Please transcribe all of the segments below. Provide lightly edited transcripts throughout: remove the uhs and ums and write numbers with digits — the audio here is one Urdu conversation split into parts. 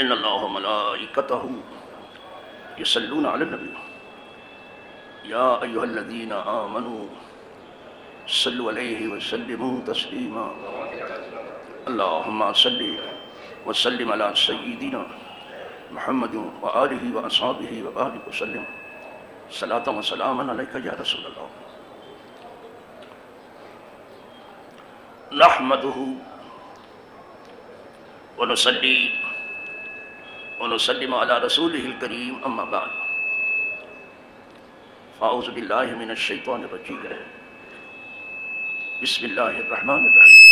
ان اللہ وملائکتہ یصلون علی النبی یا ایھا الذین آمنوا صلوا علیہ وسلموا تسلیما اللہم صلی وسلم علی سیدنا محمد وآلہ واصحابہ وبارک وسلم صلاۃ و سلاما علیک یا رسول اللہ نحمدہ ونصلی ونسلم علی رسولہ الکریم اما بعد فاعوذ باللہ من الشیطان الرجیم بسم اللہ الرحمن الرحیم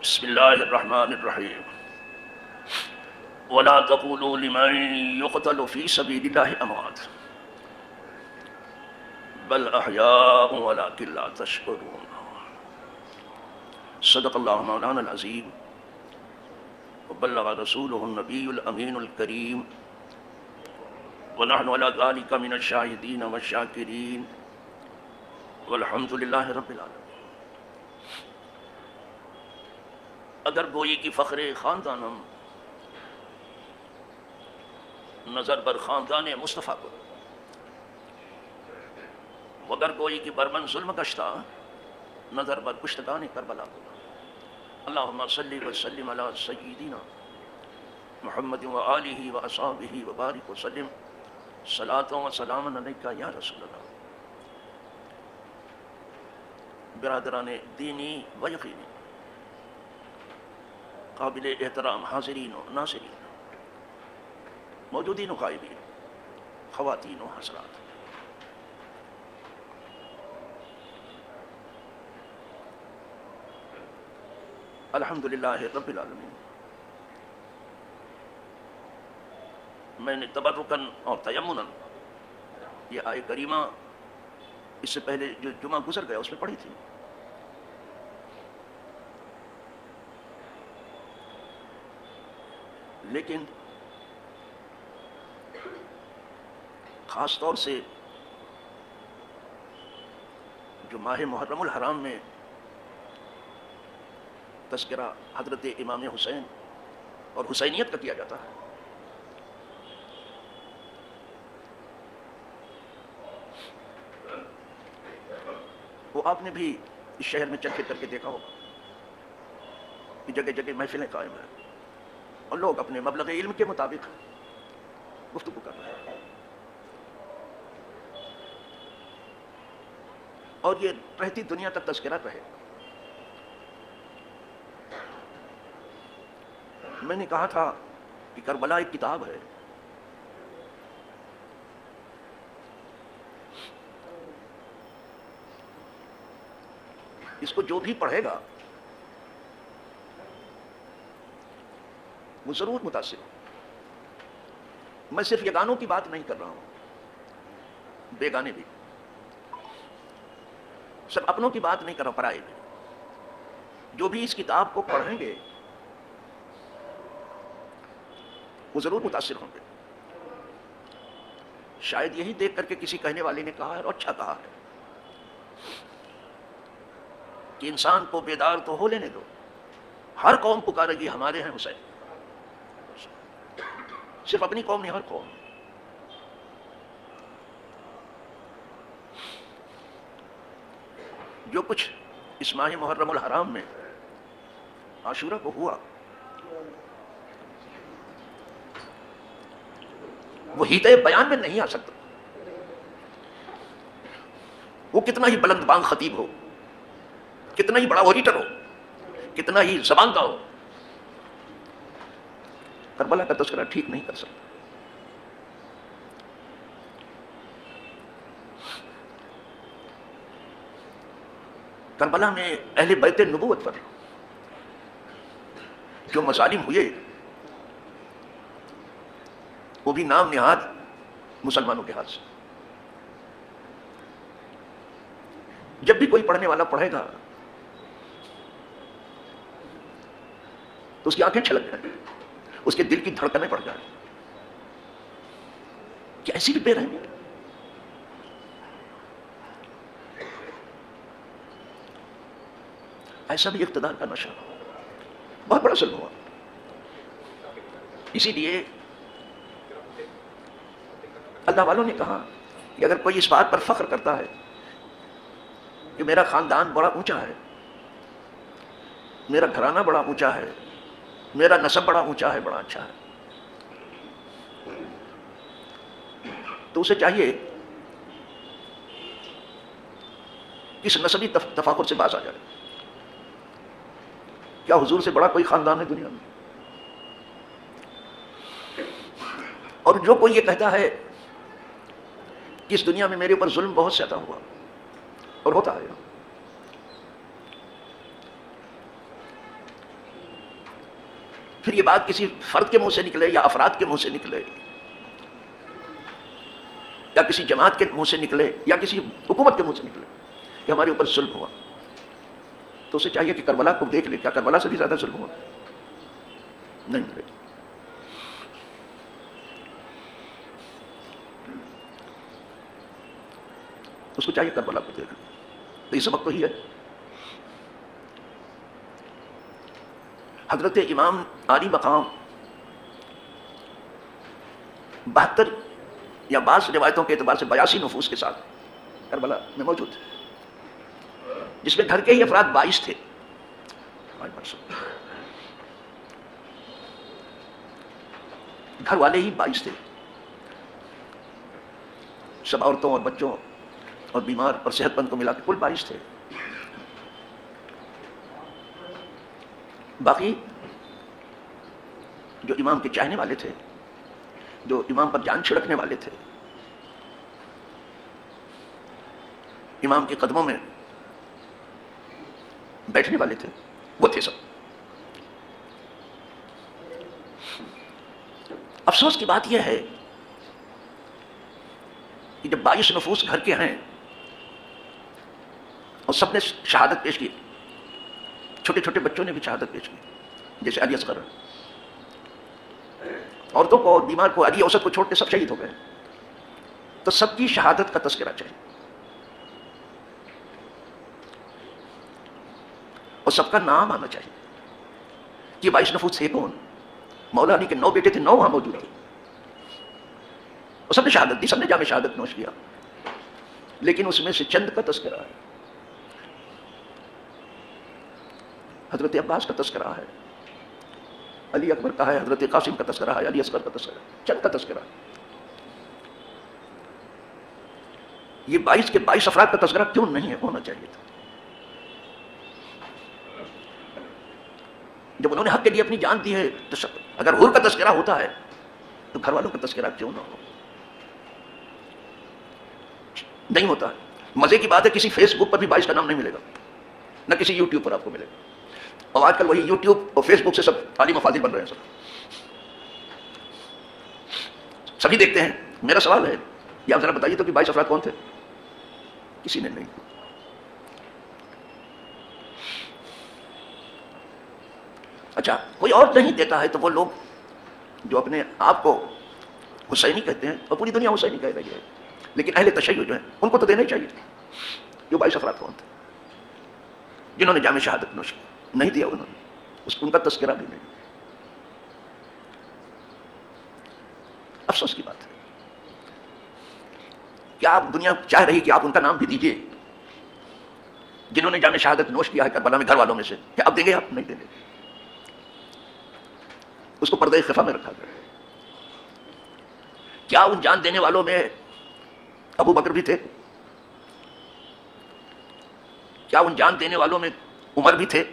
بسم اللہ الرحمن الرحیم ولا تقولوا لمن يقتل في سبيل الله اموات بل احیاء ولكن لا تشعرون صدق اللہ مولانا العظیم وبلغ رسوله النبی الامین الکریم ونحن على ذلك من الشاہدین والشاکرین والحمد للہ رب العالمین. اگر گوئی کی فخر خاندانم نظر بر خاندان مصطفیٰ کو وگر گوئی کی برمن ظلم گشتہ نظر بر کشتگان کربلا کو اللہم صلی وسلم علی سیدنا محمد وآلہ واصحابہ وبارک وسلم صلاۃ و سلام علیک یا رسول اللہ. برادران دینی و یقینی، قابل احترام حاضرین و ناظرین، موجودین و غائبین، خواتین و حضرات، الحمدللہ رب العالمین. میں نے تبرکاً اور تیمناً یہ آیہ کریمہ اس سے پہلے جو جمعہ گزر گیا اس میں پڑھی تھی. لیکن خاص طور سے جو ماہ محرم الحرام میں تذکرہ حضرت امام حسین اور حسینیت کا کیا جاتا ہے، وہ آپ نے بھی اس شہر میں چل کر کے دیکھا ہوگا کہ جگہ جگہ محفلیں قائم ہیں اور لوگ اپنے مبلغ علم کے مطابق گفتگو کر رہے ہیں، اور یہ رہتی دنیا تک تذکرہ رہے. میں نے کہا تھا کہ کربلا ایک کتاب ہے، اس کو جو بھی پڑھے گا وہ ضرور متاثر ہو. میں صرف یگانوں کی بات نہیں کر رہا ہوں، بیگانے بھی، صرف اپنوں کی بات نہیں کر رہا، پرائے بھی. جو بھی اس کتاب کو پڑھیں گے وہ ضرور متاثر ہوں گے. شاید یہی دیکھ کر کے کسی کہنے والے نے کہا ہے اور اچھا کہا ہے کہ انسان کو بیدار تو ہو لینے دو، ہر قوم پکارے گی ہمارے ہیں حسین. صرف اپنی قوم نہیں، ہر قوم. جو کچھ اس ماہ محرم الحرام میں عاشورہ کو ہوا وہ ہیتے بیان میں نہیں آ سکتا. وہ کتنا ہی بلند بانگ خطیب ہو، کتنا ہی بڑا اوریٹر ہو، کتنا ہی زبان کا ہو، کربلا کا تذکرہ ٹھیک نہیں کر سکتا. کربلا میں اہل بیت نبوت پر جو مظالم ہوئے وہ بھی نام نہاد مسلمانوں کے ہاتھ سے. جب بھی کوئی پڑھنے والا پڑھے گا تو اس کی آنکھیں چھلک جائیں، اس کے دل کی دھڑکنیں بڑھ جائیں. کیسی بھی بے رحمی. ایسا بھی اقتدار کا نشہ، بہت بڑا ظلم ہوا. اسی لیے اللہ والوں نے کہا کہ اگر کوئی اس بات پر فخر کرتا ہے کہ میرا خاندان بڑا اونچا ہے، میرا گھرانہ بڑا اونچا ہے، میرا نسب بڑا اونچا ہے، بڑا اچھا ہے، تو اسے چاہیے کہ اس نسبی تفاخر سے باز آ جائے. کیا حضور سے بڑا کوئی خاندان ہے دنیا میں؟ اور جو کوئی یہ کہتا ہے کہ اس دنیا میں میرے اوپر ظلم بہت زیادہ ہوا اور ہوتا ہے، پھر یہ بات کسی فرد کے منہ سے نکلے یا افراد کے منہ سے نکلے یا کسی جماعت کے منہ سے نکلے یا کسی حکومت کے منہ سے نکلے کہ ہمارے اوپر ظلم ہوا، تو اسے چاہیے کہ کربلا کو دیکھ لے. کیا کربلا سے بھی زیادہ ظلم ہوا؟ نہیں ملے. اس کو چاہیے کربلا کو دیکھ لے. تو یہ سبق تو ہی ہے. حضرت امام عالی مقام 72 یا بعض روایتوں کے اعتبار سے 82 نفوس کے ساتھ کربلا میں موجود تھے، جس میں گھر کے ہی افراد 22 تھے. گھر والے ہی 22 تھے، سب عورتوں اور بچوں اور بیمار اور صحت مند کو ملا کے کل 22 تھے. باقی جو امام کے چاہنے والے تھے، جو امام پر جان چھڑکنے والے تھے، امام کے قدموں میں بیٹھنے والے تھے، وہ تھے سب. افسوس کی بات یہ ہے کہ جب 22 نفوس گھر کے ہیں اور سب نے شہادت پیش کی، چھوٹے چھوٹے بچوں نے بھی شہادت پیش کی، جیسے علی اصغر، عورتوں کو اور بیمار کو، علی اوسط کو چھوڑ کے سب شہید ہو گئے، تو سب کی شہادت کا تذکرہ چاہیے اور سب کا نام آنا چاہیے. یہ 22 نفوس تھے کون؟ مولا علی کے 9 بیٹے تھے، 9 وہاں موجود تھے اور سب نے شہادت دی، سب نے جام شہادت نوش کیا، لیکن اس میں سے چند کا تذکرہ ہے. حضرت عباس کا تذکرہ ہے، علی اکبر کا ہے، حضرت قاسم کا تذکرہ ہے، علی اصغر کا تذکرہ ہے، چند کا تذکرہ ہے. یہ 22 کے 22 افراد کا تذکرہ کیوں نہیں ہے؟ ہونا چاہیے تھا. جب انہوں نے حق کے لیے اپنی جان دی ہے تو اگر حر کا تذکرہ ہوتا ہے تو گھر والوں کا تذکرہ کیوں نہ ہو؟ نہیں ہوتا. مزے کی بات ہے کسی فیس بک پر بھی 22 کا نام نہیں ملے گا، نہ کسی یوٹیوب پر آپ کو ملے گا. اور آج کل وہی یوٹیوب اور فیس بک سے سب عالم و فاضل بن رہے ہیں، سبھی دیکھتے ہیں. میرا سوال ہے یہ آپ ذرا بتائیے تو کہ 22 افراد کون تھے؟ کسی نے نہیں. اچھا کوئی اور نہیں دیتا ہے تو وہ لوگ جو اپنے آپ کو حسینی کہتے ہیں اور پوری دنیا حسینی کہہ رہی ہے، لیکن اہل تشیع جو ہیں ان کو تو دینا ہی چاہیے. جو 22 افراد کون تھے جنہوں نے جام شہادت نوش کی؟ نہیں دیا انہوں نے، ان کا تذکرہ بھی نہیں. افسوس کی بات ہے. کیا آپ دنیا چاہ رہی کہ آپ ان کا نام بھی دیجئے جنہوں نے جام شہادت نوش کیا ہے کربلا میں گھر والوں میں سے؟ کیا آپ دیں گے؟ آپ نہیں دیں گے. اس کو پردہ خفا میں رکھا گیا. کیا ان جان دینے والوں میں ابو بکر بھی تھے؟ کیا ان جان دینے والوں میں عمر بھی تھے؟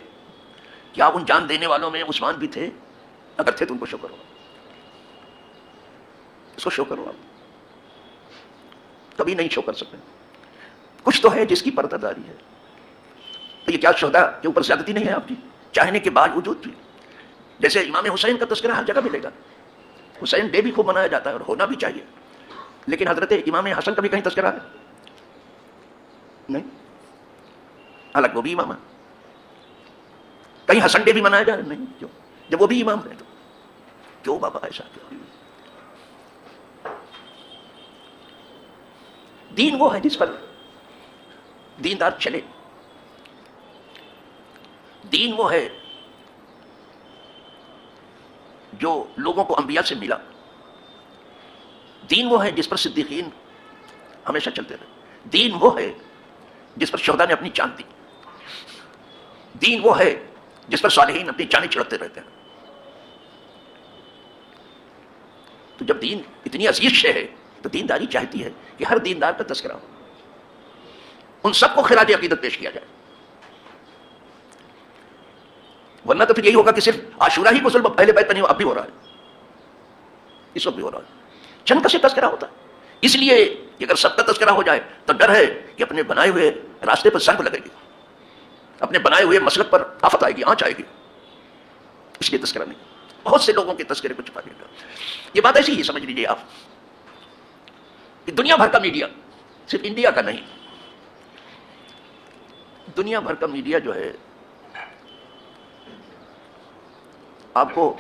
کیا ان جان دینے والوں میں عثمان بھی تھے؟ اگر تھے تو ان کو شکر ہو، اس کو شکر ہو. آپ کبھی نہیں شو کر سکتے. کچھ تو ہے جس کی پردہ داری ہے. تو یہ کیا شہداء کے اوپر زیادتی نہیں ہے آپ کی چاہنے کے باوجود بھی؟ جیسے امام حسین کا تذکرہ ہر جگہ ملے گا، حسین ڈے بھی خوب منایا جاتا ہے اور ہونا بھی چاہیے، لیکن حضرت امام حسن کا بھی کہیں تذکرہ ہے؟ نہیں. حالانکہ وہ بھی امام ہے. کہیں حسن ڈے بھی منایا جا رہا؟ نہیں. کیوں؟ جب وہ بھی امام ہے تو کیوں بابا ایسا کیوں؟ دین وہ ہے جس پر دیندار چلے. دین وہ ہے جو لوگوں کو انبیاء سے ملا. دین وہ ہے جس پر صدیقین ہمیشہ چلتے رہے. دین وہ ہے جس پر شہداء نے اپنی جان دی. دین وہ ہے جس پر صالحین اپنی جانیں چھڑکتے رہتے ہیں. تو جب دین اتنی عزیز شے ہے تو دینداری چاہتی ہے کہ ہر دیندار کا تذکرہ ہو, ان سب کو خراج عقیدت پیش کیا جائے. ورنہ تو پھر یہی ہوگا کہ صرف عاشورہ ہی کو ظلم پہلے بیت نہیں ہو, اب بھی ہو رہا ہے, اس وقت بھی ہو رہا ہے. چند کا سے تذکرہ ہوتا ہے. اس لیے کہ اگر سب کا تذکرہ ہو جائے تو ڈر ہے کہ اپنے بنائے ہوئے راستے پر سنگ لگے گی, اپنے بنائے ہوئے مسلک پر آفت آئے گی, آنچ آئے گی. اس لیے تذکرہ نہیں. بہت سے لوگوں کے تذکرے کو چھپا دیا. یہ بات ایسی ہی سمجھ لیجیے آپ کہ دنیا بھر کا میڈیا, صرف انڈیا کا نہیں, دنیا بھر کا میڈیا جو ہے آپ کو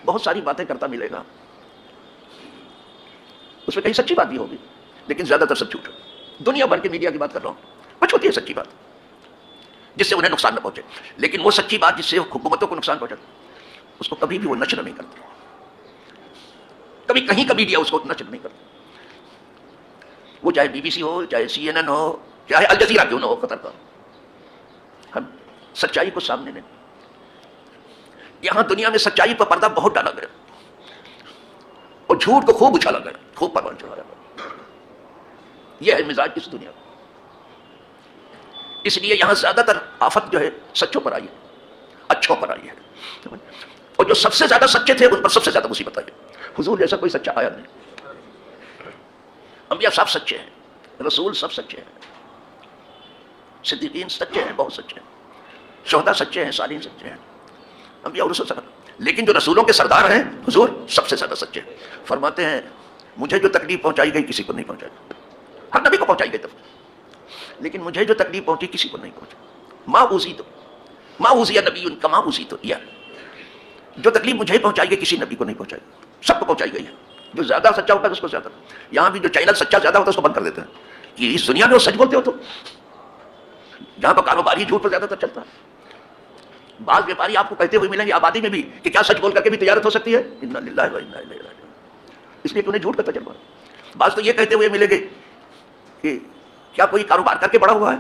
بہت ساری باتیں کرتا ملے گا. اس میں کہیں سچی بات بھی ہوگی لیکن زیادہ تر سب جھوٹ. دنیا بھر کے میڈیا کی بات کر رہا ہوں, کچھ ہوتی ہے سچی بات جس سے انہیں نقصان نہ پہنچے, لیکن وہ سچی بات جس سے حکومتوں کو نقصان پہنچا اس کو کبھی بھی وہ نشر نہیں کرتے. کبھی کہیں کا میڈیا اس کو نشر نہیں کرتا, وہ چاہے بی بی سی ہو, چاہے سی این این ہو, چاہے الجزیرہ کیوں نہ ہو قطر کا. ہم سچائی کو سامنے نہیں. یہاں دنیا میں سچائی پر پردہ بہت ڈالا گیا اور جھوٹ کو خوب اچھالا گیا, خوب پروان چڑھایا گیا. یہ ہے مزاج اس دنیا کا. اس لیے یہاں زیادہ تر آفت جو ہے سچوں پر آئی ہے, اچھوں پر آئی ہے, اور جو سب سے زیادہ سچے تھے ان پر سب سے زیادہ مصیبت آئی. حضور جیسا کوئی سچا آیا نہیں. انبیاء سب سچے ہیں, رسول سب سچے ہیں, صدیقین سچے ہیں, بہت سچے ہیں, شہداء سچے ہیں, صالحین سچے ہیں, انبیاء اور رسول سب. لیکن جو رسولوں کے سردار ہیں حضور سب سے زیادہ سچے ہیں. فرماتے ہیں مجھے جو تکلیف پہنچائی گئی کسی کو نہیں پہنچائی. ہر نبی کو پہنچائی گئی تب, لیکن مجھے جو تکلیف پہنچی کسی کو نہیں پہنچی. ما اوذی نبی کما اوذیت یا, جو تکلیف مجھے پہنچائی گئی کسی نبی کو نہیں پہنچائی, سب کو پہنچائی گئی ہے. جو زیادہ سچا ہوتا ہے اس کو زیادہ. یہاں بھی جو چینل سچا زیادہ ہوتا ہے اس کو بند کر دیتے ہیں کہ اس دنیا میں وہ سچ بولتے ہو. تو جہاں تو کاروباری جھوٹ پر زیادہ تر چلتا ہے. بعض ویپاری آپ کو کہتے ہوئے ملیں گے آبادی میں بھی کہ کیا سچ بول کر کے بھی تجارت ہو سکتی ہے. انا للہ و انا الیہ راجعون. اس لیے کہ انہیں جھوٹ کا تجربہ. بعض تو یہ کہتے ہوئے ملیں گے کہ کیا کوئی کاروبار کر کے بڑا ہوا ہے.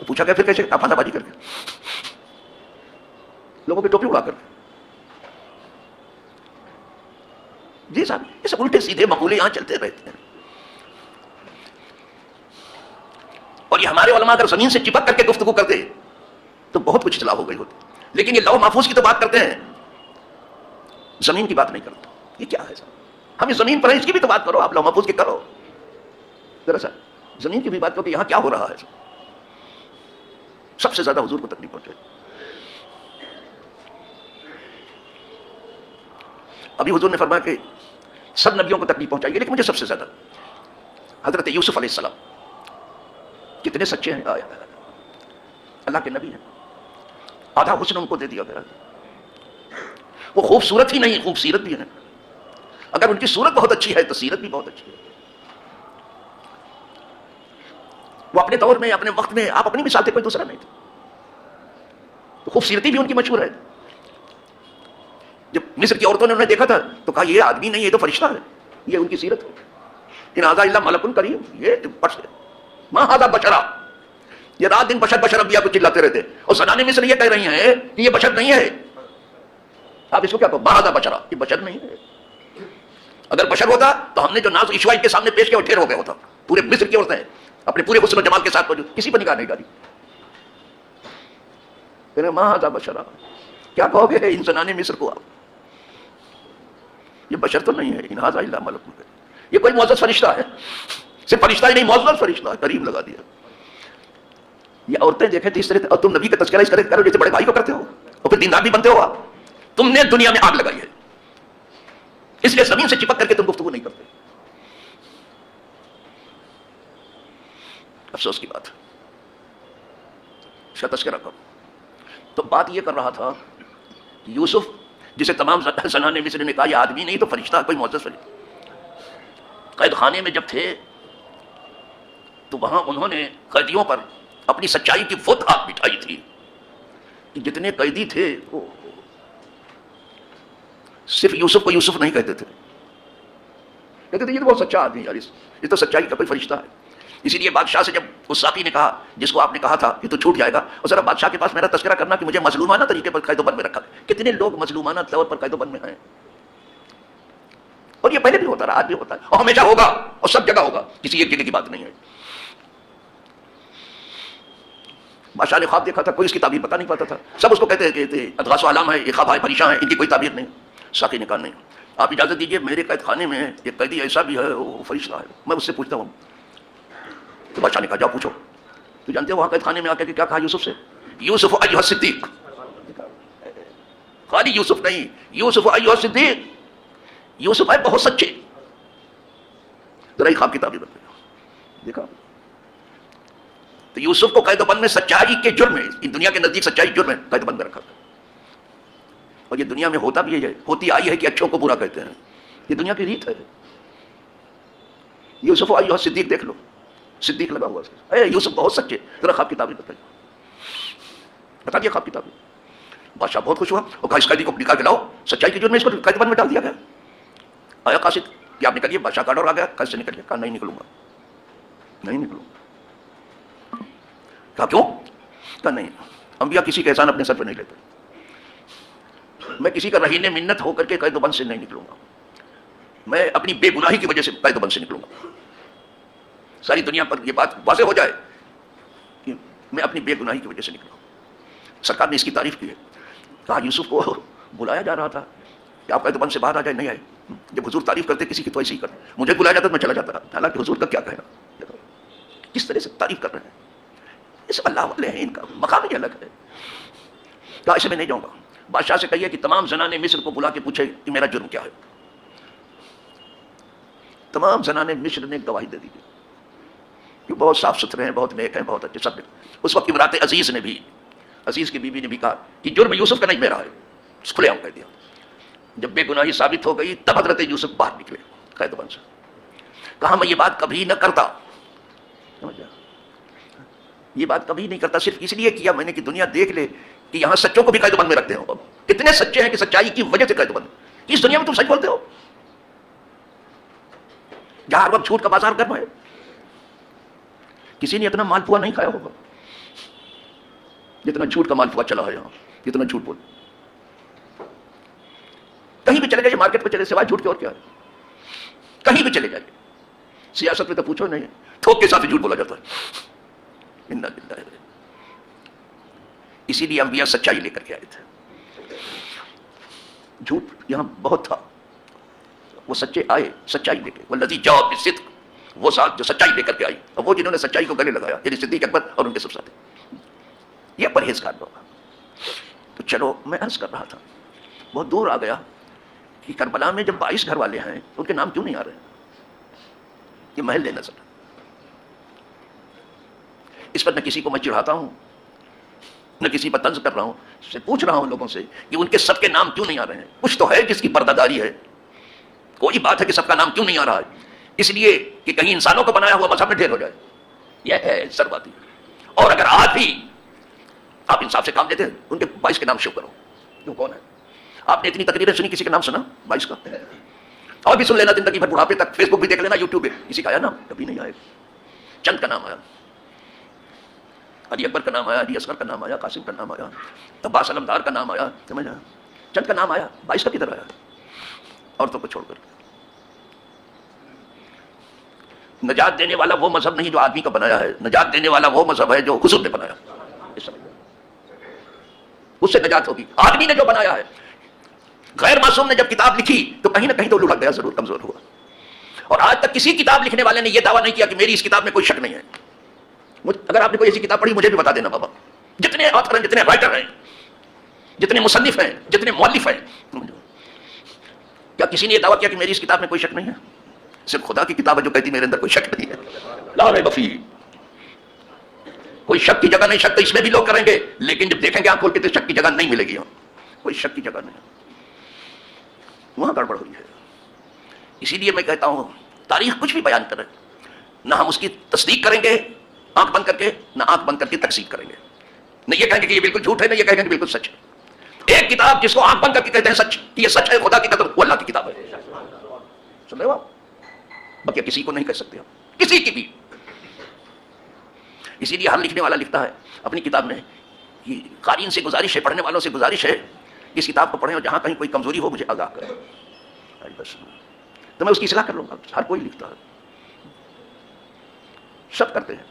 پوچھا گیا پھر کیسے, افادہ بازی کر کے, لوگوں کی ٹوپی اڑا کر. جی صاحب یہ سب الٹے سیدھے مقولے یہاں چلتے رہتے ہیں. اور یہ ہمارے علماء اگر زمین سے چپک کر کے گفتگو کرتے تو بہت کچھ اصلاح ہو گئی ہوتی. لیکن یہ لوح محفوظ کی تو بات کرتے ہیں, زمین کی بات نہیں کرتے. یہ کیا ہے صاحب, ہم اس زمین پر ہیں, اس کی بھی تو بات کرو. آپ لوح محفوظ کی کرو, ذرا سا زمین کی بھی بات کرو کہ یہاں کیا ہو رہا ہے. سب سے زیادہ حضور کو تکلیف پہنچے. ابھی حضور نے فرمایا کہ سب نبیوں کو تکلیف پہنچائی گئی لیکن مجھے سب سے زیادہ حضرت یوسف علیہ السلام کتنے سچے ہیں, اللہ کے نبی ہیں, آدھا حسن ان کو دے دیا گیا. وہ خوبصورت ہی نہیں, خوبصیرت بھی ہے. اگر ان کی صورت بہت اچھی ہے تو سیرت بھی بہت اچھی ہے. وہ اپنے دور میں, اپنے وقت میں, آپ اپنی مثال سے کوئی دوسرا نہیں تھا. تو خوبصورتی بھی ان کی مشہور ہے. جب مصر کی عورتوں نے انہیں دیکھا تھا تو کہا یہ آدمی نہیں, یہ تو فرشتہ ہے. یہ ان کی سیرت ہے. ان ھذا الا ملک کریم, یہ ما ھذا بشرا. یہ رات دن بشر بشر انبیاء کو چلاتے رہتے, اور زنانیں مصر یہ کہہ رہی ہیں کہ یہ بشر نہیں ہے. آپ اس کو کیا کہو, ما ھذا بشرا, یہ بشر نہیں ہے. اگر بشر ہوتا تو ہم نے جو ناز عشوائی کے سامنے پیش کیا وہ ڈھیر ہو گیا ہوتا. پورے مصر کی عورتیں اپنے پورے حسن و جمال کے ساتھ موجود, کسی پر نگاہ نہیں ڈالی. ما ھذا بشرا, کیا کہو گے ان زنانیں مصر کو آپ, یہ بشر تو نہیں ہے. ان ھذا الا ملک کریم, یہ کوئی معزز فرشتہ ہے. صرف فرشتہ ہی نہیں, معزز فرشتہ ہے, کریم لگا دیا. یہ عورتیں دیکھیں تو اس طرح, اور تم نبی کا تذکرہ اس طرح کرو جیسے بڑے بھائی کو کرتے ہو, اور پھر دیندار بھی بنتے ہو. آپ تم نے دنیا میں آگ لگائی ہے, اس لیے زمین سے چپک کر کے تم گفتگو نہیں کرتے. افسوس کی بات. اس کا تذکرہ کرو. تو بات یہ کر رہا تھا یوسف جسے تمام زنانیں مصر نے کہا یہ آدمی نہیں تو فرشتہ, کوئی معزز فرشتہ. قید خانے میں جب تھے تو وہاں انہوں نے قیدیوں پر اپنی سچائی کی وہ دھاک بٹھائی تھی کہ جتنے قیدی تھے وہ صرف یوسف کو یوسف نہیں کہتے تھے، کہتے تھے یہ تو بہت سچا آدمی ہے، یہ تو سچائی کا کوئی فرشتہ ہے۔ اسی لیے بادشاہ سے جب اس ساقی نے کہا جس کو آپ نے کہا تھا کہ تو چھوٹ جائے گا، اور ذرا بادشاہ کے پاس میرا تذکرہ کرنا کہ مجھے مظلومانہ طریقے پر قید و بند میں رکھا ہے۔ کتنے لوگ مظلومانہ طور پر قید و بند میں ہیں، اور یہ پہلے بھی ہوتا رہا، آج بھی ہوتا ہے، اور ہمیشہ ہوگا، اور سب جگہ ہوگا، کسی ایک جگہ کی بات نہیں ہے۔ بادشاہ نے خواب دیکھا تھا، کوئی اس کی تعبیر بتا نہیں پاتا تھا، سب اس کو کہتے تھے ادغاث و علام ہے، یہ خواب ہے، پریشان ہے، ان کی کوئی تعبیر نہیں۔ ساقی نے کہا نہیں، آپ اجازت دیجیے، میرے قید خانے میں ایک قیدی ایسا بھی ہے، وہ فرشتہ ہے، میں اس سے پوچھتا ہوں۔ تو بادشاہ نے کہا جاؤ پوچھو۔ تو جانتے ہو وہاں قید خانے میں آ کے کیا کہا یوسف سے؟ یوسف ایھا الصدیق، خالی یوسف نہیں، یوسف ایھا الصدیق، یوسف ہے بہت سچے۔ ذرا خواب کی تعبیر بتائیے، دیکھا تو یوسف کو قید و بند میں سچائی کے جرم میں، ان دنیا کے نزدیک سچائی جرم ہے، قید و بند میں رکھا تھا۔ اور یہ دنیا میں ہوتا بھی یہ ہے، ہوتی آئی ہے کہ اچھوں کو برا کہتے ہیں، یہ دنیا کی ریت ہے۔ یوسف ایھا الصدیق دیکھ لو، صدیق لگا ہوا ہے، اے یوسف بہت سچے۔ ذرا خواب کی تعبیر بتائیے، بتا دیا خواب کی تعبیر۔ بادشاہ بہت خوش ہوا اور کہا اس قیدی کو نکال کے لاؤ، سچائی کے جرم میں اس کو قید بند میں ڈال دیا گیا۔ آیا قاصد کہ آپ نکلیے، بادشاہ کا ڈر آ گیا، قید سے نکلیے، کہا نہیں نکلوں گا، نہیں نکلوں گا۔ کہا کیوں؟ کہا نہیں، انبیاء کسی کا احسان اپنے سر پہ نہیں لیتے، میں کسی کا رہین منت ہو کر کے قید و بند سے نہیں نکلوں گا، میں اپنی بے گناہی کی وجہ سے قید و بند سے نکلوں گا۔ ساری دنیا پر یہ بات واضح ہو جائے کہ میں اپنی بے گناہی کی وجہ سے نکلا۔ سرکار نے اس کی تعریف کی ہے، کہا یوسف کو بلایا جا رہا تھا کہ آپ قید و بند سے باہر آ جائے، نہیں آئے۔ جب حضور تعریف کرتے کسی کی تو ایسے ہی کرتے، مجھے بلایا جاتا تو میں چلا جاتا، حالانکہ حضور کا کیا کہنا، کس طرح سے تعریف کر رہے ہیں، یہ سب اللہ والے ہیں، ان کا مقام ہی الگ ہے۔ کہا ایسے میں نہیں جاؤں گا، بادشاہ سے کہیے کہ تمام زنان مصر کو بلا کے پوچھے کہ میرا جرم کیا ہے۔ تمام زنان مصر نے گواہی دے دی کہ بہت صاف ستھرے ہیں، بہت نیک ہیں، بہت اچھے سب۔ اس وقت امرات عزیز نے بھی، عزیز کی بیوی نے بھی کہا کہ جرم یوسف کا نہیں میرا ہے، کھلے عام کہہ دیا۔ جب بے گناہی ثابت ہو گئی تب حضرت یوسف باہر نکلے قید بند سے۔ کہا میں یہ بات کبھی نہ کرتا، یہ بات کبھی نہیں کرتا، صرف اس لیے کیا میں نے کہ دنیا دیکھ لے کہ یہاں سچوں کو بھی قید بند میں رکھتے ہو، کتنے سچے ہیں کہ سچائی کی وجہ سے قید بند۔ اس دنیا میں تم سچ بولتے ہو جہاں ہر وقت جھوٹ کا بازار گرم ہے، کسی نے اتنا مال پوا نہیں کھایا ہوگا جتنا جھوٹ کا مال پوا چلا ہے یہاں، جتنا جھوٹ بول۔ کہیں بھی چلے جائیے، مارکیٹ پہ چلے، سوائے جھوٹ کے اور کیا ہے، کہیں بھی چلے جائیے، سیاست میں تو پوچھو نہیں، تھوک کے ساتھ جھوٹ بولا جاتا ہے۔ انا للہ، اسی لیے انبیاء سچائی لے کر کے آئے تھے، جھوٹ یہاں بہت تھا، وہ سچے آئے سچائی لے کے، والذی جاء بالصدق، وہ ساتھ جو سچائی لے کر کے آئی، اور وہ جنہوں نے سچائی کو گلے لگایا، یعنی صدیق اکبر اور ان کے سب ساتھی، یہ پرہیزگار لوگ۔ تو چلو میں عرض کر رہا تھا، بہت دور آ گیا کہ کربلا میں جب 22 گھر والے ہیں ان کے نام کیوں نہیں آ رہے؟ یہ محل نظر، اس پر نہ کسی کو میں چڑھاتا ہوں، نہ کسی پر طنز کر رہا ہوں، سے پوچھ رہا ہوں لوگوں سے کہ ان کے سب کے نام کیوں نہیں آ رہے ہیں؟ کچھ تو ہے جس کی پردہ داری ہے، کوئی بات ہے کہ سب کا نام کیوں نہیں آ رہا ہے؟ اس لیے کہ کہیں انسانوں کو بنایا ہوا مذہب میں ڈھیر ہو جائے، یہ ہے سرباتی۔ اور اگر آج بھی آپ انصاف سے کام لیتے ہیں، ان کے 22 کے نام شو کرو، وہ کون ہے؟ آپ نے اتنی تقریریں سنی، کسی کا نام سنا 22 کا؟ اور بھی سن لینا زندگی بھر، بڑھاپے تک، فیس بک بھی دیکھ لینا، یوٹیوب پہ، کسی کا آیا نام؟ کبھی نہیں آئے۔ چند کا نام آیا، علی اکبر کا نام آیا، علی اصغر کا نام آیا، قاسم کا نام آیا، عباس علمدار کا نام آیا، سمجھا؟ چند کا نام آیا، 22 کا کدھر آیا؟ عورتوں کو چھوڑ کر۔ نجات دینے والا وہ مذہب نہیں جو آدمی کا بنایا ہے، نجات دینے والا وہ مذہب ہے جو حضور نے بنایا، اس سے نجات ہوگی۔ آدمی نے جو بنایا ہے، غیر معصوم نے جب کتاب لکھی تو کہیں نہ کہیں تو لڑک گیا، ضرور کمزور ہوا، اور آج تک کسی کتاب لکھنے والے نے یہ دعویٰ نہیں کیا کہ میری اس کتاب میں کوئی شک نہیں ہے۔ اگر آپ نے کوئی ایسی کتاب پڑھی مجھے بھی بتا دینا بابا، جتنے آتھر ہیں، جتنے رائٹر ہیں، جتنے مصنف ہیں، جتنے مؤلف ہیں، کیا کسی نے یہ دعویٰ کیا کہ میری اس کتاب میں کوئی شک نہیں ہے؟ صرف خدا کی کتاب ہے جو کہتی میرے اندر کوئی شک نہیں ہے، لا ریب فیہ، کوئی شک کی جگہ نہیں۔ شک تو اس میں بھی لوگ کریں گے، لیکن جب دیکھیں گے آپ کھول کے تو شک کی جگہ نہیں ملے گی، کوئی شک کی جگہ نہیں، وہاں گڑبڑ ہوئی ہے۔ اسی لیے میں کہتا ہوں تاریخ کچھ بھی بیان کرے، نہ ہم اس کی تصدیق کریں گے آنکھ بند کر کے، نہ آنکھ بند کر کے تکذیب کریں گے۔ نہ یہ کہیں گے کہ یہ بالکل جھوٹ ہے، نہ یہ کہیں گے کہ بالکل سچ ہے۔ ایک کتاب جس کو آنکھ بند کر کے کہتے ہیں سچ کہ یہ سچ ہے، خدا کی قدر، وہ اللہ کی کتاب ہے۔ سن رہے ہو آپ؟ باقی کسی کو نہیں کہہ سکتے آپ، کسی کی بھی۔ اسی لیے ہر لکھنے والا لکھتا ہے اپنی کتاب میں کہ قارئین سے گزارش ہے، پڑھنے والوں سے گزارش ہے، اس کتاب کو پڑھیں اور جہاں کہیں کوئی کمزوری ہو مجھے آگاہ کریں، بس تو میں اس کی اصلاح کر لوں گا۔ ہر کوئی لکھتا ہے، سب کرتے ہیں،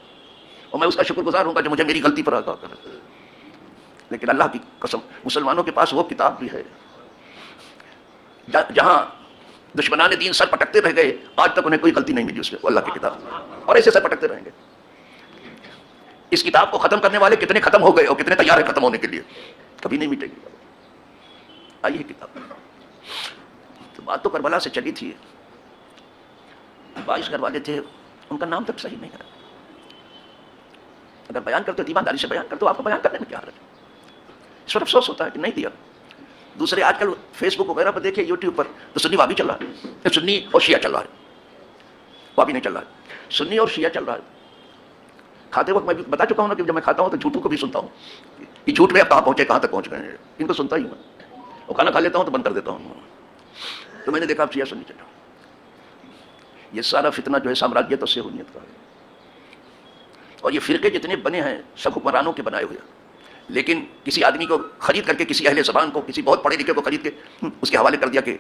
اور میں اس کا شکر گزار ہوں گا جو مجھے میری غلطی پر آگاہ کرے۔ لیکن اللہ کی قسم مسلمانوں کے پاس وہ کتاب بھی ہے جہاں دشمنان دین سر پٹکتے رہ گئے، آج تک انہیں کوئی غلطی نہیں ملی اس میں، وہ اللہ کی کتاب، اور ایسے سر پٹکتے رہیں گے۔ اس کتاب کو ختم کرنے والے کتنے ختم ہو گئے اور کتنے تیار ہیں ختم ہونے کے لیے، کبھی نہیں مٹے گی۔ آئیے کتاب، تو بات تو کربلا سے چلی تھی، 22 گھر والے تھے، ان کا نام تک صحیح نہیں ہے۔ اگر بیان کرتے ایمانداری سے بیان کرتے، آپ کو بیان کرنے میں کیا حرج ہے؟ اس پر افسوس ہوتا ہے کہ نہیں دیا۔ دوسرے آج کل فیس بک وغیرہ پر دیکھے، یوٹیوب پر، تو سنی وابی چل رہا ہے، سنی اور شیعہ چل رہا ہے، وابی نہیں چل رہا ہے، سنی اور شیعہ چل رہا ہے۔ کھاتے وقت میں بھی بتا چکا ہوں نا کہ جب میں کھاتا ہوں تو جھوٹوں کو بھی سنتا ہوں کہ جھوٹ میں اب کہاں پہنچے، کہاں تک پہنچ گئے ہیں، ان کو سنتا ہی ہوں میں، اور کھانا کھا لیتا ہوں تو بند کر دیتا ہوں۔ تو میں نے دیکھا اب شیعہ سنی چل رہا ہے۔ یہ سارا فتنہ جو ہے سامراجیت اور صہیونیت کا ہے، اور یہ فرقے جتنے بنے ہیں سب حکمرانوں کے بنائے ہوئے ہیں۔ لیکن کسی آدمی کو خرید کر کے، کسی اہل زبان کو، کسی بہت پڑھے لکھے کو خرید کے اس کے حوالے کر دیا کہ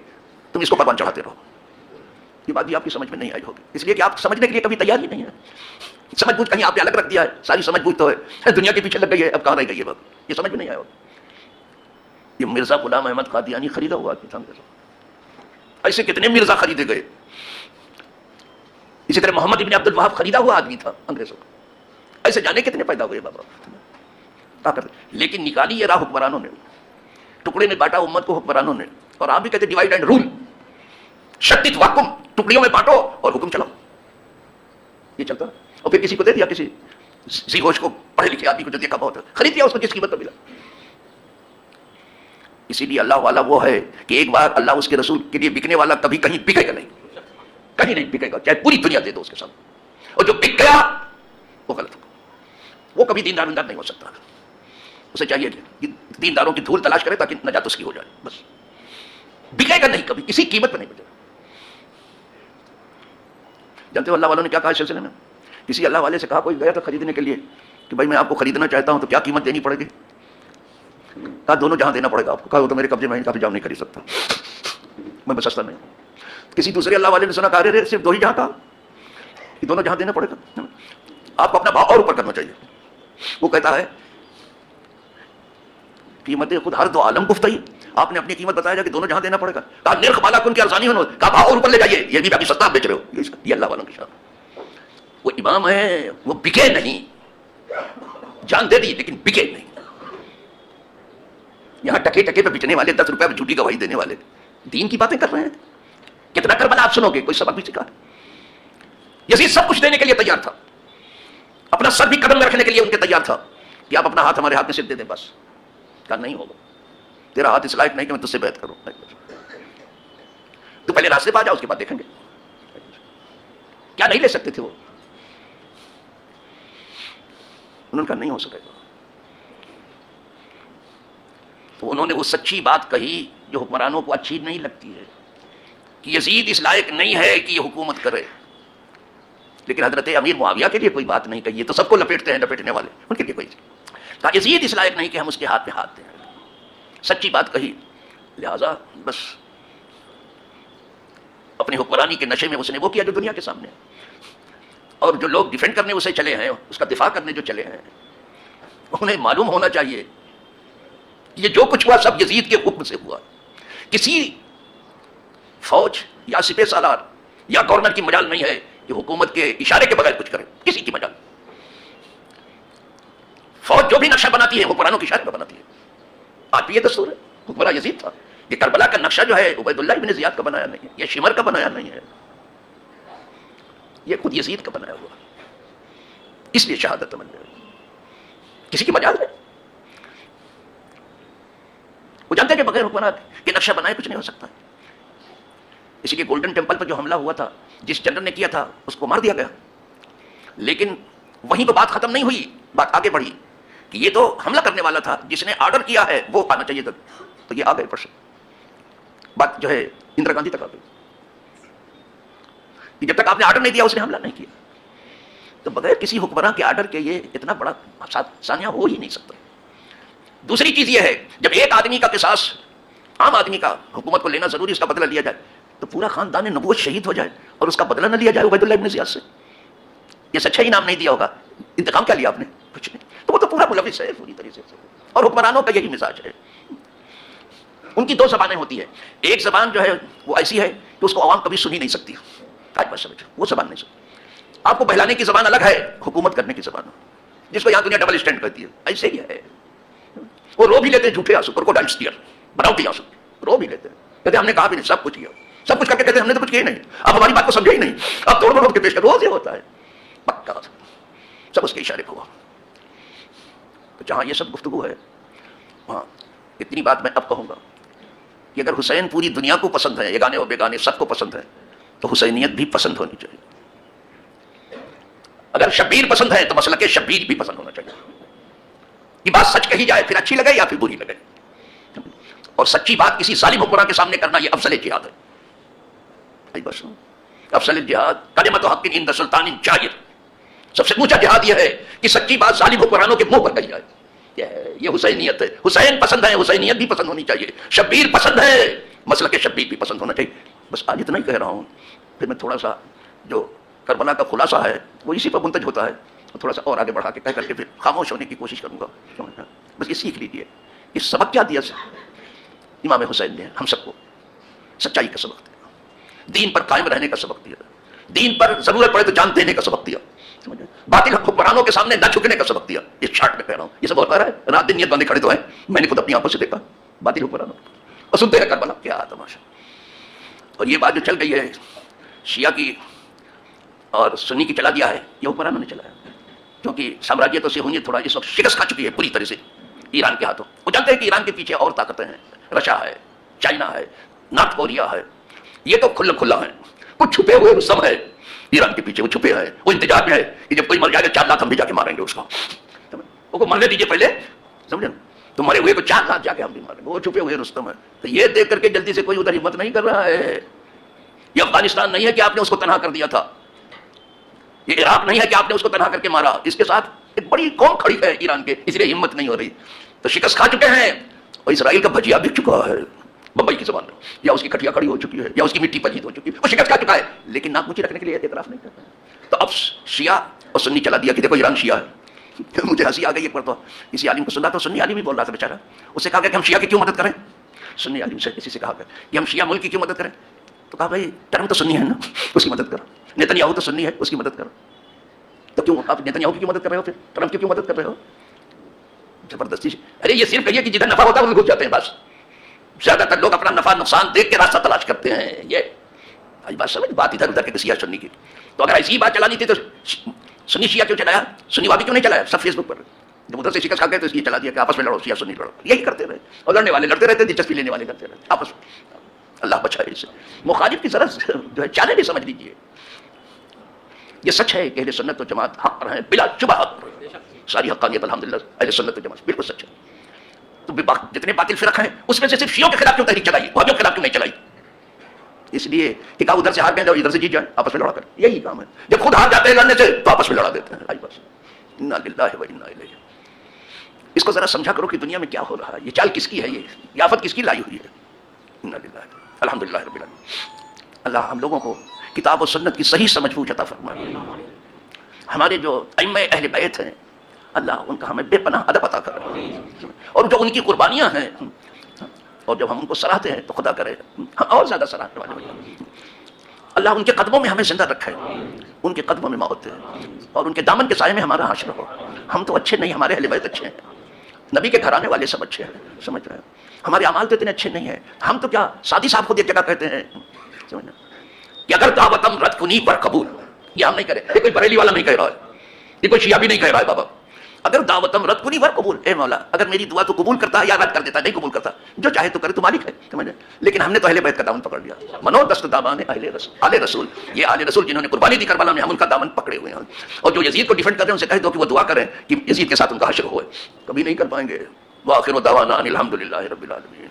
تم اس کو قربان چڑھاتے رہو۔ یہ بات بھی آپ کی سمجھ میں نہیں آئی ہوگی، اس لیے کہ آپ سمجھنے کے لیے کبھی تیار ہی نہیں ہے۔ سمجھ بوجھ کہیں آپ نے الگ رکھ دیا ہے، ساری سمجھ بوجھ تو ہے دنیا کے پیچھے لگ گئی ہے، اب کہاں رہ گئی ہے بات، یہ سمجھ میں نہیں آیا ہوگا۔ یہ مرزا غلام احمد قادیانی خریدا ہوا آدمی تھا انگریزوں، ایسے کتنے مرزا خریدے گئے۔ اسی طرح محمد ابن عبد الوہاب خریدا ہوا آدمی تھا انگریزوں کا، ایسے جانے کتنے پیدا ہوئے بابا۔ لیکن نکالی یہ راہ حکمرانوں نے، ٹکڑے میں بانٹا امت کو حکمرانوں نے، اور آپ بھی کہتے ڈیوائڈ اینڈ رول، شتت واکم، ٹکڑیوں میں بانٹو اور حکم چلاؤ، یہ چلتا۔ اور پھر کسی کو دے دیا، کسی سی ہوش کو، پڑھے لکھے آدمی کو جو دیکھا بہت ہے، خرید لیا اس کو جس قیمت پر ملا۔ اسی لیے اللہ والا وہ ہے کہ ایک بار اللہ اس کے رسول کے لیے بکنے والا کبھی کہیں بکے گا نہیں، کہیں نہیں بکے گا، چاہے پوری دنیا دے دو اس کے سامنے، اور جو بک گیا وہ غلط ہوگا، وہ کبھی دیندار نہیں ہو سکتا۔ اسے چاہیے کہ دینداروں کی دھول تلاش کرے تاکہ نجات اس کی ہو جائے، بس بکے گا نہیں کبھی، کسی قیمت پر نہیں بچے گا۔ جانتے ہو اللہ والوں نے کیا کہا اس سلسلے میں؟ کسی اللہ والے سے کہا، کوئی گیا تھا خریدنے کے لیے کہ بھائی میں آپ کو خریدنا چاہتا ہوں تو کیا قیمت دینی پڑے گی؟ کہا دونوں جہاں دینا پڑے گا آپ کو۔ کہا وہ تو میرے قبضے میں کافی جام نہیں خرید سکتا، میں بس سستا نہیں ہوں۔ کسی دوسرے اللہ والے نے سنا، کہا رے صرف دو ہی جہاں، کہا کہ دونوں جہاں دینا پڑے گا، آپ کو اپنا بھاؤ اور اوپر کرنا چاہیے۔ وہ کہتا ہے قیمت خود ہر دو عالم گفتگی، آپ نے اپنی قیمت بتایا جا کہ دونوں جہاں دینا پڑے گا۔ کہا نرخ بالا کن کی ارزانی ہونا، کہا بھاؤ اور اوپر لے جائیے، یہ بھی باقی سستا بیچ رہے ہو۔ یہ اللہ والوں کی شان، وہ امام ہے، وہ بکے نہیں، جان دے دی لیکن بکے نہیں۔ یہاں ٹکے ٹکے پہ بچنے والے، 10 روپے پہ جھوٹی گواہی دینے والے دین کی باتیں کر رہے ہیں۔ کتنا کربلا آپ سنو گے، کوئی سبق بھی سکھا۔ یزید سب کچھ دینے کے لیے تیار تھا، اپنا سر بھی قدم میں رکھنے کے لیے ان کے تیار تھا کہ آپ اپنا ہاتھ ہمارے ہاتھ میں صرف دے دیں، بس۔ کہا نہیں ہوگا، تیرا ہاتھ اس لائق نہیں کہ میں تجھ سے بیعت کروں، تو پہلے راستے پہ آ جاؤ، اس کے بعد دیکھیں گے۔ کیا نہیں لے سکتے تھے وہ؟ انہوں نے کہا نہیں ہو سکے گا۔ تو انہوں نے وہ سچی بات کہی جو حکمرانوں کو اچھی نہیں لگتی ہے، کہ یزید اس لائق نہیں ہے کہ یہ حکومت کرے، لیکن حضرت امیر معاویہ کے لیے کوئی بات نہیں کہی، یہ تو سب کو لپیٹتے ہیں، لپیٹنے والے، ان کے لیے کوئی کہا یزید اس لائق نہیں کہ ہم اس کے ہاتھ میں ہاتھ دیں۔ سچی بات کہی، لہذا بس اپنی حکمرانی کے نشے میں اس نے وہ کیا جو دنیا کے سامنے، اور جو لوگ ڈیفینڈ کرنے اسے چلے ہیں، اس کا دفاع کرنے جو چلے ہیں، انہیں معلوم ہونا چاہیے یہ جو کچھ ہوا سب یزید کے حکم سے ہوا۔ کسی فوج یا سپہ سالار یا گورنر کی مجال نہیں ہے کہ حکومت کے اشارے کے بغیر کچھ کرے، کسی کی مجال۔ فوج جو بھی نقشہ بناتی ہے حکمرانوں کے اشارے پر بناتی ہے، آج بھی یہ دستور ہے، حکمراں یزید تھا۔ یہ کربلا کا نقشہ جو ہے عبید اللہ ابن زیاد کا بنایا نہیں ہے، یہ شمر کا بنایا نہیں ہے، یہ خود یزید کا بنایا ہوا، اس لیے شہادت عمل میں کسی کی مجال نہیں۔ وہ جانتے ہیں کہ بغیر حکمران کے نقشہ بنائے کچھ نہیں ہو سکتا۔ اسی لیے گولڈن ٹیمپل پر جو حملہ ہوا تھا، جس جنرل نے کیا تھا اس کو مار دیا گیا، لیکن وہیں پہ بات ختم نہیں ہوئی، بات آگے بڑھی کہ یہ تو حملہ کرنے والا تھا، جس نے آرڈر کیا ہے وہ آنا چاہیے تھا، تو یہ آ گئے پرسن. بات جو ہے اندرا گاندھی تک آ گئی کہ جب تک آپ نے آرڈر نہیں دیا اس نے حملہ نہیں کیا. تو بغیر کسی حکمراں کے آرڈر کے یہ اتنا بڑا ثانیہ ہو ہی نہیں سکتا. دوسری چیز یہ ہے جب ایک آدمی کا قصاص عام آدمی کا حکومت کو لینا ضروری، اس کا بدلہ لیا جائے، تو پورا خاندان نبوت شہید ہو جائے اور اس کا بدلہ نہ لیا جائے عبید اللہ ابن زیاد سے. یہ سچا انعام نہیں دیا ہوگا، انتقام کیا لیا آپ نے؟ کچھ نہیں. تو وہ تو پورا ملوث ہے پوری طریقے سے. اور حکمرانوں کا یہی مزاج ہے. ان کی دو زبانیں ہوتی ہیں. ایک زبان جو ہے وہ ایسی ہے کہ اس کو عوام کبھی سنی نہیں سکتی. آج بات سمجھو، وہ زبان نہیں سکتی. آپ کو بہلانے کی زبان الگ ہے، حکومت کرنے کی زبان جس کو یہاں دنیا ڈبل اسٹینڈ کرتی ہے. ایسے ہی ہے. وہ رو بھی لیتے ہیں جھوٹے آنسو، کروکوڈائلز ٹیئر، بناوٹی آنسو، رو بھی لیتے ہیں. کہتے ہیں ہم نے کہا بھی نہیں، سب کچھ کیا، سب کچھ کر کے کہتے ہیں ہم نے تو کچھ کیا نہیں، اب ہماری بات کو سمجھے ہی نہیں، اب توڑ مروڑ کے پیش کر. روز یہ ہوتا ہے پکا، سب اس کے اشارے کو. تو جہاں یہ سب گفتگو ہے وہاں اتنی بات میں اب کہوں گا کہ اگر حسین پوری دنیا کو پسند ہے، یگانے و بیگانے سب کو پسند ہے، تو حسینیت بھی پسند ہونی چاہیے. اگر شبیر پسند ہے تو مسلک شبیر بھی پسند ہونا چاہیے. یہ بات سچ کہی جائے پھر اچھی لگے یا پھر بری لگے. اور سچی بات کسی ظالم حکمراں کے سامنے کرنا یہ افضل جہاد ہے. بس افضل جہاد کلمۃ حق عند سلطان جائر. سب سے اونچا جہاد یہ ہے کہ سچی بات ظالم حکمرانوں کے منہ پر کہی جائے. یہ حسینیت ہے. حسین پسند ہے، حسینیت بھی پسند ہونی چاہیے. شبیر پسند ہے، مسلک شبیر بھی پسند ہونا چاہیے. بس آج اتنا ہی کہہ رہا ہوں. پھر میں تھوڑا سا جو کربلا کا خلاصہ ہے وہ اسی پر منتج ہوتا ہے، تھوڑا سا اور آگے بڑھا کے کہہ کر کے پھر خاموش ہونے کی کوشش کروں گا. بس یہ سیکھ لیجیے اس سبق کیا دیا امام حسین نے ہم سب کو. سچائی کا سبق دیا، دین پر قائم رہنے کا سبق دیا، دین پر ضرورت پڑے تو جان دینے کا سبق دیا، باطل حکمرانوں کے سامنے نہ جھکنے کا سبق دیا. اس شارٹ میں کہہ رہا ہوں. یہ سب ہوتا رہا ہے، رات دن نیت بندے کھڑے تو ہیں. میں نے خود اپنی آنکھوں سے دیکھا باطل حکمرانوں اور سنتے ہیں کربلا کیا تماشا. اور یہ بات جو چل گئی ہے شیعہ کی اور سنی کی چلا دیا ہے، یہ حکمرانوں نے چلایا. کیونکہ سامراجیت و صہیونیت تھوڑا اس وقت شکست کھا چکی ہے پوری طرح سے ایران کے ہاتھوں. وہ جانتے ہیں کہ ایران کے پیچھے اور طاقتیں ہیں، رشیا ہے، چائنا ہے، نارتھ کوریا ہے. یہ تو کھلا کھلا ہے. کچھ چھپے ہوئے رستم ہے ایران کے پیچھے، وہ چھپے ہیں، وہ انتظار میں ہے کہ جب کوئی مر جائے گا 4 لاکھ ہم بھی جا کے ماریں گے اس کو. وہ مرنے دیجیے پہلے، سمجھے؟ تو مرے ہوئے کو 4 لاکھ جا کے ہم بھی ماریں گے. وہ چھپے ہوئے رستم ہے. تو یہ دیکھ کر کے جلدی سے کوئی ادھر ہمت نہیں کر رہا ہے. یہ افغانستان نہیں ہے کہ آپ نے اس کو تنہا کر دیا تھا. یہ عراق نہیں ہے کہ آپ نے اس کو تنہا کر کے مارا. اس کے ساتھ ایک بڑی قوم کھڑی ہے ایران کے، اس لیے ہمت نہیں ہو رہی. تو شکست کھا چکے ہیں اور اسرائیل کا بھجیا بک چکا ہے بمبئی کی زبان میں، یا اس کی کھٹیا کھڑی ہو چکی ہے، یا اس کی مٹی پلیت ہو چکی ہے. وہ شکست کھا چکا ہے لیکن ناک اونچی رکھنے کے لیے اعتراف نہیں کرتا ہے. تو اب شیعہ اور سنی چلا دیا کہ دیکھو ایران شیعہ ہے. مجھے ہنسی آ گئی. ایک بار تو کسی عالم کو سن رہا تھا، سنی عالم ہی بول رہا تھا بیچارہ. اس سے کہا گیا کہ ہم شیعہ کی کیوں مدد کریں. سنی عالم سے کسی سے کہا گیا کہ ہم شیعہ ملک کی کیوں مدد کریں. تو کہا بھائی ٹرمپ تو سنی ہے نا، اس کی مدد کرو. نیتنیاہو تو سنی ہے، اس کی مدد کرو. تو کیوں آپ نیتنیاہو کی کیوں مدد کر رہے ہو، پھر ٹرمپ کی کیوں مدد کر رہے ہو؟ زبردستی سے. ارے یہ صرف کہیے کہ جدھر نفع ہوتا ہے وہ گھس جاتے ہیں. بس زیادہ تر لوگ اپنا نفع نقصان دیکھ کے راستہ تلاش کرتے ہیں. یہ آج بات سمجھ، بات ادھر ادھر کے کسی سنی کی. تو اگر ایسی بات چلانی تھی تو سنی شیعہ کیوں چلایا، سنی وابی کیوں نہیں چلایا؟ سب فیس بک پر جب ادھر سے شکست کھا گئے تو اس لیے چلا دیا کہ آپس میں لڑو، شیعہ سنی لڑو. یہی کرتے رہے اور لڑنے والے لڑتے رہتے، دلچسپی لینے والے لڑتے رہتے آپس میں. اللہ بچائے اس سے. مخالف کی ذرا جو ہے چالیں بھی سمجھ لیجیے. یہ سچ ہے کہ اہل سنت و جماعت حق پر ہیں، بلا شبہ حق پر. ساری حقانیت الحمدللہ اہل سنت و جماعت بالکل سچ ہے. تو جتنے باطل فرق ہیں اس میں سے صرف شیعوں کے خلاف کیوں تحریک چلائی، وہابیوں کے خلاف کیوں نہیں چلائی؟ اس لیے کہ ادھر سے ہار گئے اور ادھر سے جیت جائیں، آپس میں لڑا کر. یہی کام ہے. جب خود ہار جاتے ہیں لڑنے سے تو آپس میں لڑا دیتے ہیں. آئی بس انا للہ و انا الیہ. اس کو ذرا سمجھا کرو کہ دنیا میں کیا ہو رہا ہے. یہ چال کس کی ہے، یہ آفت کس کی لائی ہوئی ہے. انا للہ الحمدللہ رب العالمین. اللہ ہم لوگوں کو کتاب و سنت کی صحیح سمجھ بوجھ عطا فرمائے. ہمارے جو ائمہ اہل بیت ہیں اللہ ان کا ہمیں بے پناہ ادب عطا کرے. اور جو ان کی قربانیاں ہیں اور جب ہم ان کو سراہتے ہیں تو خدا کرے ہم اور زیادہ سراہنے والے بنیں. اللہ ان کے قدموں میں ہمیں زندہ رکھے، ان کے قدموں میں موت دے اور ان کے دامن کے سائے میں ہمارا حشر ہو. ہم تو اچھے نہیں، ہمارے اہل بیت اچھے ہیں، نبی کے گھرانے والے سب اچھے ہیں. سمجھ رہے ہیں؟ ہمارے اعمال تو اتنے اچھے نہیں ہیں. ہم تو کیا سعدی صاحب خود ایک جگہ کہتے ہیں سمجھ کہ اگر دعوتم رد کنی پر قبول. یہ ہم نہیں کریں. یہ کوئی بریلی والا نہیں کہہ رہا ہے، یہ کوئی شیعہ بھی نہیں کہہ رہا ہے بابا. اگر دعوتم رد کنی ور قبول، اے مولا اگر میری دعا تو قبول کرتا ہے یا رد کر دیتا ہے، نہیں قبول کرتا، جو چاہے تو کرے، تو مالک ہے، سمجھے؟ لیکن ہم نے تو اہل بیت کا دامن پکڑ لیا، منو دست دامان اہل رسول، آل رسول، یہ آل رسول جنہوں نے قربانی دی کربلا میں، ہم ان کا دامن پکڑے ہوئے ہیں. اور جو یزید کو ڈیفینڈ کر رہے ہیں ان سے کہہ دو کہ وہ دعا کریں کہ یزید کے ساتھ ان کا حشر ہوئے. کبھی نہیں کر پائیں گے. وآخر دعوانا ان الحمد للہ رب العالمین.